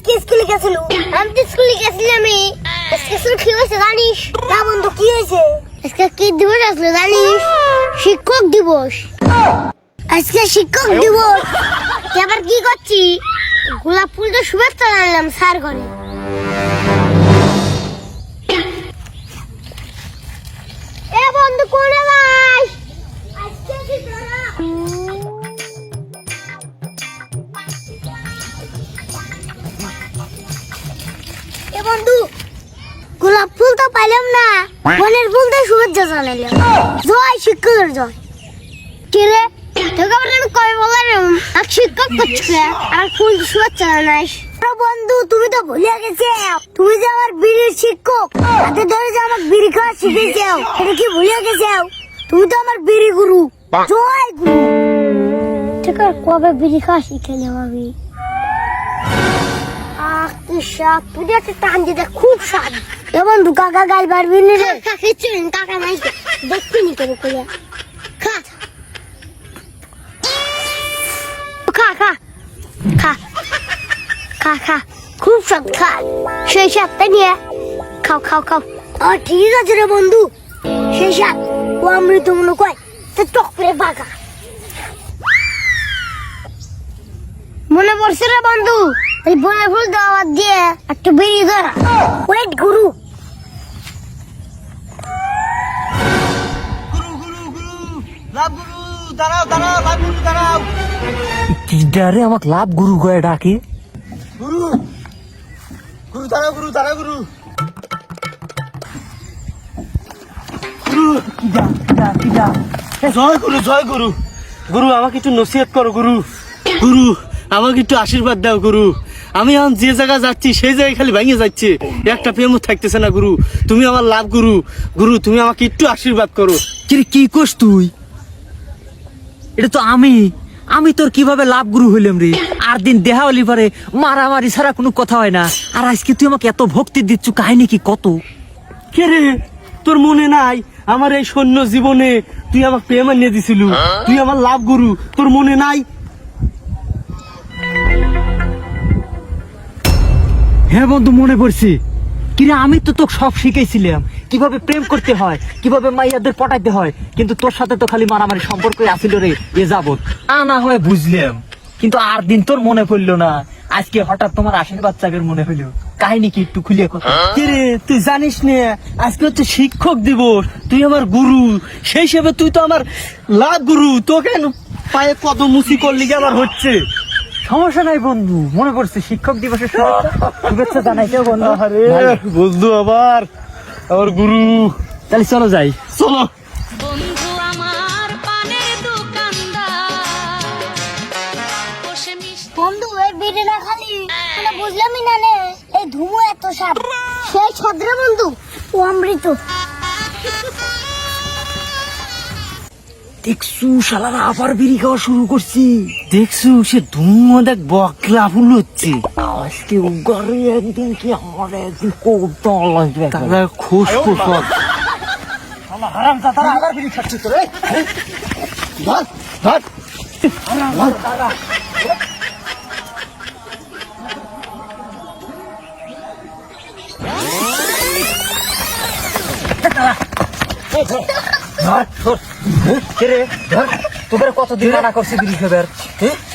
আজকে স্কুলে গেছিল? আমি তো স্কুলে গেছিলাম। আজকে স্কুল কি হয়েছে জানিস? না বন্ধু, কি হয়েছে? আজকে কি দিবস আসলো জানিস? শিক্ষক দিবস। আজকে শিক্ষক দিবস। এবার কি করছি? গোলাপ ফুল তো শুভেচ্ছা জানালাম স্যার ঘরে। এ বন্ধু কোনে যাস? আজকে কি তোরা? এ বন্ধু, গোলাপ ফুল তো পাইলাম না, বনের ফুল তো শুভেচ্ছা জানালাম। জয় শিক্ষকের জয়। কে তোকে আবার আমি কবে বললাম এক শিক্ষক করছে আর ফুল শুভেচ্ছা জানাইস? বন্ধু তুমি তো ভুলে গেছো, তুমি যে আমার বিড়ির শিক্ষক, হাতে ধরে যে আমার বিড়ি খাওয়া শিখেছো, এটা কি ভুলে গেছো? তুমি তো আমার বিড়ি গুরু। জয় গুরু। ঠিক আছে, কবে বিড়ি খাওয়া শিখেলাম আমি? কি স্বাদ! তুই একটা টান দিতে খুব স্বাদ। এ বন্ধু, কাকা গাল পারবি না রে? কাকা নাই, দেখবি নি কেন করে? খা খা খা খা খা খা, খুব স্বাদ। খা, সেই স্বাদটা নিয়ে খাও খাও খাও। ঠিক আছে রে বন্ধু, সেই স্বাদ ও অমৃত মনে কয় তো টক করে বাগা। মনে পড়ছে রে বন্ধু, এই বনে ফুল দাওয়াত দিয়ে একটু বেরিয়ে ধরা। ওয়েট গুরু। কিডারে আমাকে লাভ গুরু কয়ে ডাকে? গুরু গুরু দাঁড়াও, গুরু দাঁড়াও, গুরু জয় গুরু, জয় গুরু। গুরু আমাকে একটু নসিহত করো গুরু। গুরু আমাকে একটু আশীর্বাদ দাও গুরু। আমি এখন যে জায়গা যাচ্ছি সেই জায়গায় খালি ভেঙে যাচ্ছে, একটা প্রেমও থাকতেছে না গুরু। তুমি আমার লাভ গুরু। গুরু তুমি আমাকে একটু আশীর্বাদ করো। কিরে কি করছ তুই? এটা তো আমি তোর কিভাবে লাভ গুরু হইলাম রে? আর দিন দেহা হলি পারে মারামারি ছাড়া কোনো কথা হয় না, আর আজকে তুই আমাকে এত ভক্তি দিচ্ছ, কাহিনী কি কত? কে রে, তোর মনে নাই আমার এই সৈন্য জীবনে তুই আমাকে প্রেম আনিয়ে দিছিল? তুই আমার লাভ গুরু, তোর মনে নাই? হ্যাঁ বন্ধু, মনে পড়ছি। কিরে আমি তো তোকে সব শিখাইছিলাম, কিভাবে প্রেম করতে হয়, কিভাবে মাইয়াদের পটাইতে হয়, কিন্তু তোর সাথে তো খালি মারামারি সম্পর্ক আসিল রে এ যাবত। না হয় বুঝলাম, কিন্তু আর দিন তোর মনে পড়লো না। আজকে হঠাৎ তোমার আশীর্বাদ চাকের মনে হইলো, কাহিনী কি একটু খুলে কথা? রে তুই জানিস না আজকে হচ্ছে শিক্ষক দিবস, তুই আমার গুরু, সেই হিসেবে তুই তো আমার লাভ গুরু। তো কেন পায়ে কত মুসি করলি আমার হচ্ছে? সমস্যা নাই বন্ধু, মনে পড়ছে শিক্ষক দিবসের শুভেচ্ছা জানাইছে বন্ধু। আরে বন্ধু আমার গুরু। তাহলে চলো যাই। চলো বন্ধু আমার পানের দোকানদার বসে মিষ্টি। বন্ধু এই বিড়ি না খালি মানে বুঝলামই না রে, এই ধুমো এত স্বাদ। সেই ছদ্র বন্ধু, ও অমৃত। দেখছু শালারা আবার বিড়ি খাওয়া শুরু করছি। দেখছু সে ধুম দেখ বকলা ফুল হচ্ছে। আজকে উগারে একদিন কি আমার একদিন করতে লাগবে। তারা খুশ পোষক হারাম দাদা আবার বিড়ি খাচ্ছি তো রে। ধর ধর তোদের কতদিন মানা করছি বিড়ি খাবার?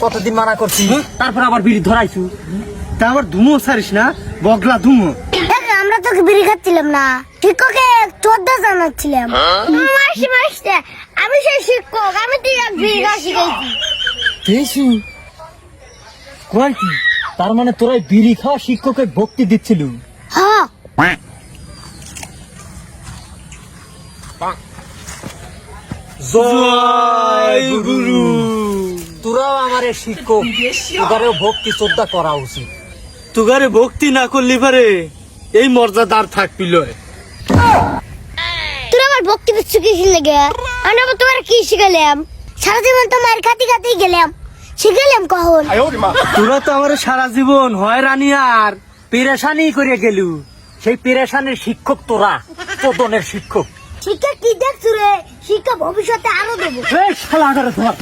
কতদিন মানা করছি, তারপর আবার বিড়ি ধরাইছু। তা আবার ধুমো ছাড়িস না, বগলা ধুমো। আমরা তোকে বিড়ি খাচ্ছিলাম না, শিক্ষকে শ্রদ্ধা জানাচ্ছিলাম। মাসি মাসি, আমি সেই শিক্ষক, আমি তুই বিড়ি খাওয়া শিখাইছি। দেখছু কয় কি, তার মানে তোরা বিড়ি খাওয়া শিক্ষকের ভক্তি দিচ্ছিল। হ্যাঁ, জয় গুরু। তোরাও আমার শিক্ষক, তোদেরও ভক্তি শ্রদ্ধা করা উচিত। তোগারে ভক্তি না করলি পারে এই মর্যাদা আর থাকবি লয়। তুই আমার ভক্তি বিচ্ছু কি লেগে? আমি আবার তোমার কি শিখালাম? সারা জীবন তো মায়ের খাতি খাতি গেলাম, শিখালাম কখন? তোরা তো আমার সারা জীবন হয় রানী আর পেরেশানি করে গেলু, সেই পেরেশানির শিক্ষক তোরা, তোদনের শিক্ষক। শিক্ষা কি দেখছো রে? শিক্ষা ভবিষ্যতে আরো দেবো। এই শালা আগারে ধর।